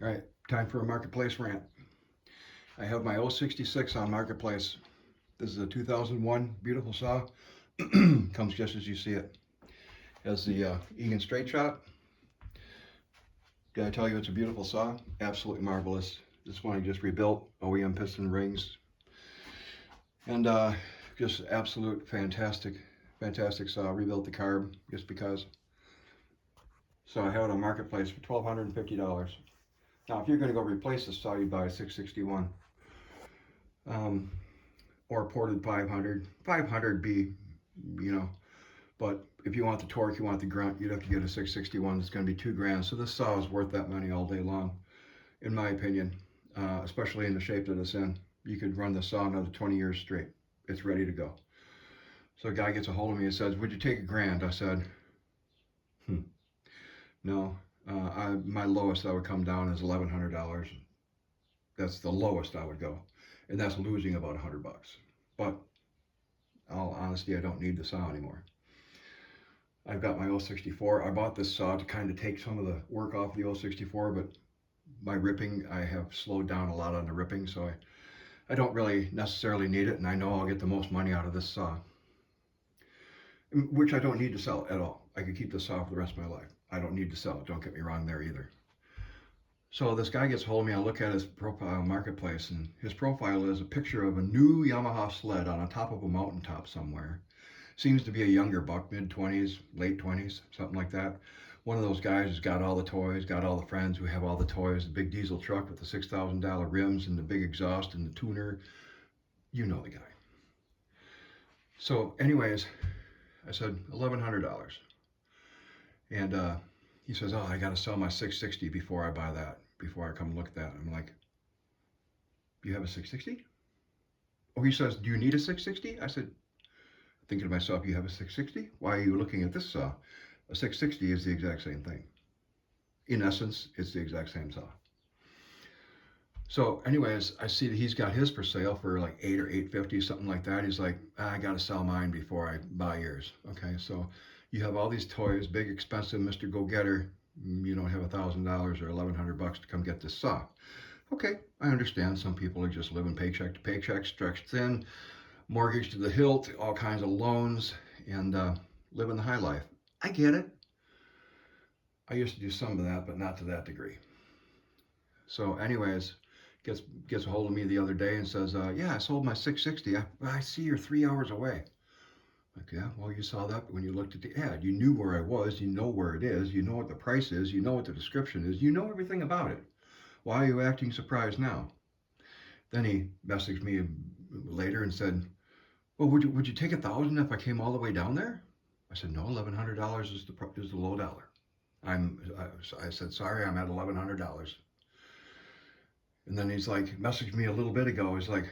All right, time for a marketplace rant. I have my 066 on marketplace. This is a 2001 beautiful saw. Comes just as you see it. Has the Egan straight shot. Did I tell you it's a beautiful saw? Absolutely marvelous. This one I just rebuilt, OEM piston rings, and just absolute fantastic saw. Rebuilt the carb just because. So I have it on marketplace for $1,250. Now, if you're going to go replace the saw, you buy a 661. Um, or ported 500. 500 be, you know, but if you want the torque, you want the grunt, you'd have to get a 661. It's going to be $2 grand. So this saw is worth that money all day long, in my opinion, especially in the shape that it's in. You could run the saw another 20 years straight. It's ready to go. So a guy gets a hold of me and says, "Would you take $1,000?" I said, no. My lowest I would come down is $1,100. That's the lowest I would go, and that's losing about $100. But all honesty, I don't need the saw anymore. I've got my 064. I bought this saw to kind of take some of the work off the 064, but my ripping, I have slowed down a lot on the ripping, so I don't really necessarily need it, and I know I'll get the most money out of this saw, which I don't need to sell at all. I could keep this saw for the rest of my life. I don't need to sell it, don't get me wrong there either. So this guy gets hold of me, I look at his profile marketplace, and his profile is a picture of a new Yamaha sled on top of a mountaintop somewhere. Seems to be a younger buck, mid-20s, late 20s, something like that. One of those guys who's got all the toys, got all the friends who have all the toys, the big diesel truck with the $6,000 rims and the big exhaust and the tuner. You know the guy. So anyways, I said $1,100. And he says, "Oh, I got to sell my 660 before I buy that, before I come look at that." I'm like, "You have a 660? Oh, he says, "Do you need a 660? I said, thinking to myself, "You have a 660? Why are you looking at this saw?" A 660 is the exact same thing. In essence, it's the exact same saw. So anyways, I see that he's got his for sale for like 8 or 850, something like that. He's like, "I got to sell mine before I buy yours." Okay, so you have all these toys, big expensive Mr. Go-Getter. You don't have $1,000 or $1,100 to come get this saw. Okay, I understand. Some people are just living paycheck to paycheck, stretched thin, mortgage to the hilt, all kinds of loans, and living the high life. I get it. I used to do some of that, but not to that degree. So, anyways, gets a hold of me the other day and says, "Yeah, I sold my 660. I see you're 3 hours away." Like, "Yeah, well, you saw that when you looked at the ad. You knew where I was. You know where it is. You know what the price is. You know what the description is. You know everything about it. Why are you acting surprised now?" Then he messaged me later and said, "Well, would you take 1,000 if I came all the way down there?" I said, "No, $1,100 is the low dollar." I said, "Sorry, I'm at $1,100." And then he's like, messaged me a little bit ago. He's like,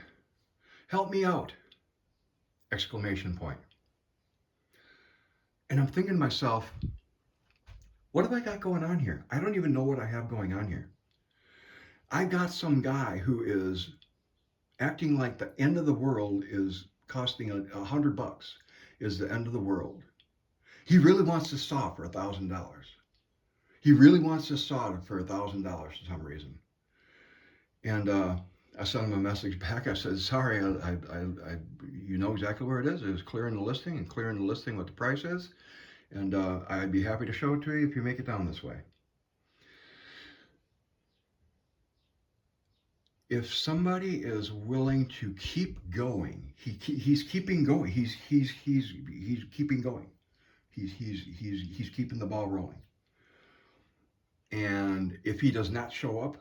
"Help me out!" Exclamation point. And I'm thinking to myself, what have I got going on here? I don't even know what I have going on here. I got some guy who is acting like the end of the world is costing $100 is the end of the world. He really wants this saw for $1,000. He really wants this saw for $1,000 for some reason. And I sent him a message back. I said, "Sorry, you know exactly where it is. It was clearing the listing and clearing the listing what the price is. And I'd be happy to show it to you if you make it down this way." If somebody is willing to keep going, he's keeping going. He's keeping going. He's keeping the ball rolling. And if he does not show up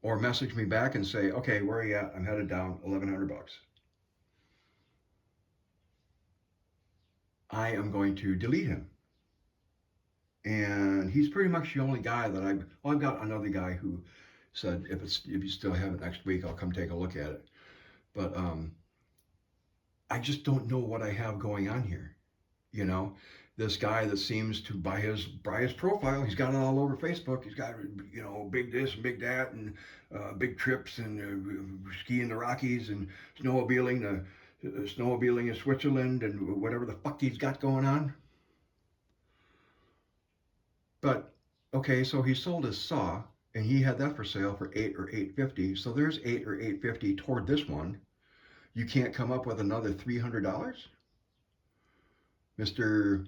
or message me back and say, "Okay, where are you at? I'm headed down, $1,100. I am going to delete him." And he's pretty much the only guy that I've got another guy who said, if you still have it next week, I'll come take a look at it. But I just don't know what I have going on here. You know, this guy that seems to, by his profile, he's got it all over Facebook. He's got, big this and big that, and big trips, and skiing the Rockies, and snowmobiling in Switzerland, and whatever the fuck he's got going on. But okay, so he sold his saw, and he had that for sale for 8 or 850. So there's 8 or 850 toward this one. You can't come up with another $300, Mister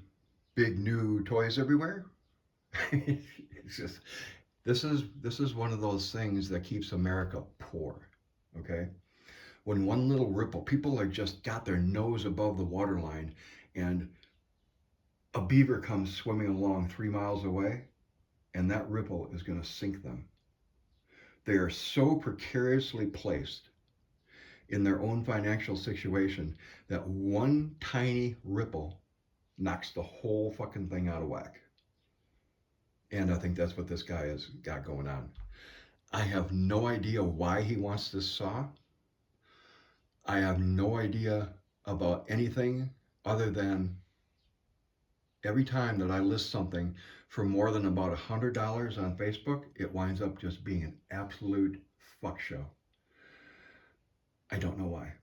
Big New Toys Everywhere. It's just this is one of those things that keeps America poor. Okay, when one little ripple, people are just got their nose above the waterline, and a beaver comes swimming along 3 miles away, and that ripple is going to sink them. They are so precariously placed in their own financial situation that one tiny ripple knocks the whole fucking thing out of whack. And I think that's what this guy has got going on. I have no idea why he wants this saw. I have no idea about anything other than every time that I list something for more than about $100 on Facebook, it winds up just being an absolute fuck show. I don't know why.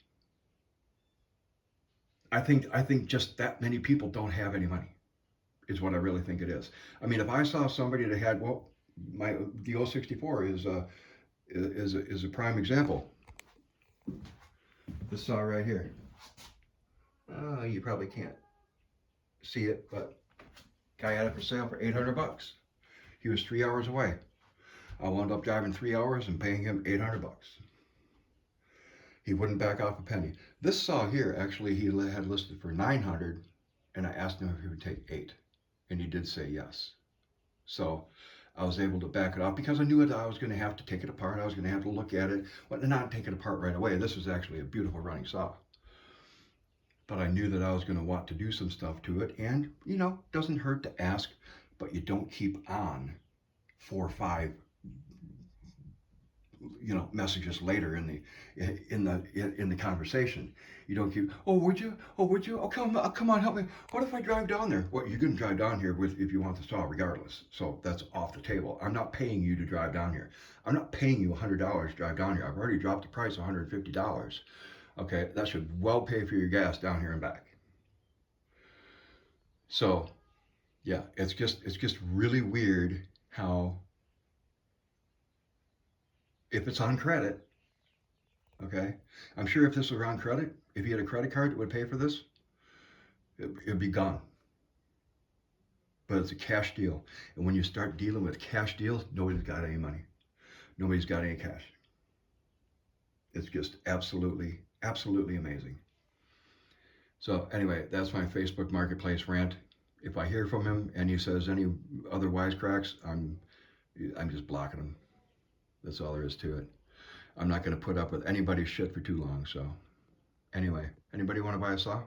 I think just that many people don't have any money is what I really think it is. I mean, if I saw somebody that had, well, the 064 is a prime example. This saw right here. You probably can't see it, but guy had it for sale for $800. He was 3 hours away. I wound up driving 3 hours and paying him $800. He wouldn't back off a penny. This saw here, actually, he had listed for 900, and I asked him if he would take 8, and he did say yes. So I was able to back it off because I knew that I was going to have to take it apart. I was going to have to look at it, but not take it apart right away. This was actually a beautiful running saw. But I knew that I was going to want to do some stuff to it, and doesn't hurt to ask, but you don't keep on 4 or 5 messages later in the conversation. You don't keep, would you, come on, help me. What if I drive down there? Well, you're going to drive down here if you want the saw regardless, so that's off the table. I'm not paying you to drive down here. I'm not paying you $100 to drive down here. I've already dropped the price $150. Okay, that should well pay for your gas down here and back. So yeah, it's just really weird how, if it's on credit, okay, I'm sure if this was on credit, if you had a credit card that would pay for this, it'd be gone. But it's a cash deal. And when you start dealing with cash deals, nobody's got any money. Nobody's got any cash. It's just absolutely, absolutely amazing. So anyway, that's my Facebook Marketplace rant. If I hear from him and he says any other wisecracks, I'm just blocking him. That's all there is to it. I'm not going to put up with anybody's shit for too long. So anyway, anybody want to buy a saw?